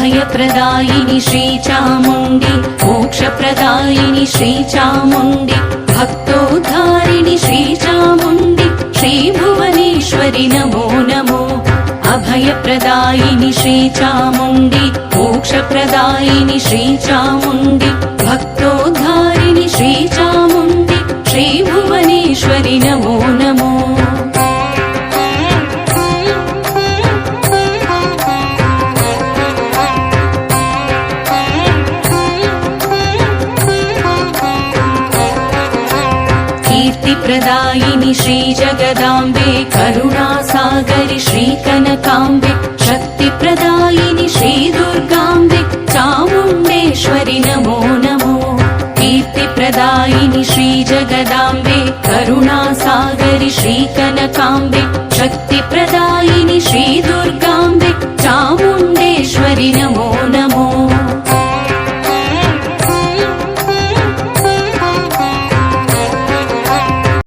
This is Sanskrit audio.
अभयप्रदायिनि श्रीचामुण्डि मोक्षप्रदायिनि श्रीचामुण्डि भक्तोद्धारिणि श्रीचामुण्डि श्रीभुवनेश्वरि नमो नमो अभयप्रदायिनि श्रीचामुण्डि मोक्षप्रदायिनि श्रीचामुण्डि भक्तोद्धारिणि श्रीचामुण्डि श्रीभुवनेश्वरि नमो नमो कीर्तिप्रदायिनि श्रीजगदाम्बे करुणासागरि श्रीकनकाम्बे शक्तिप्रदायिनि श्रीदुर्गाम्बे चामुण्डेश्वरि नमो नमो कीर्तिप्रदायिनि श्रीजगदाम्बे करुणासागरि श्रीकनकाम्बे शक्तिप्रदायिनि श्रीदुर्गाम्बे चामुण्डेश्वरि नमो नमो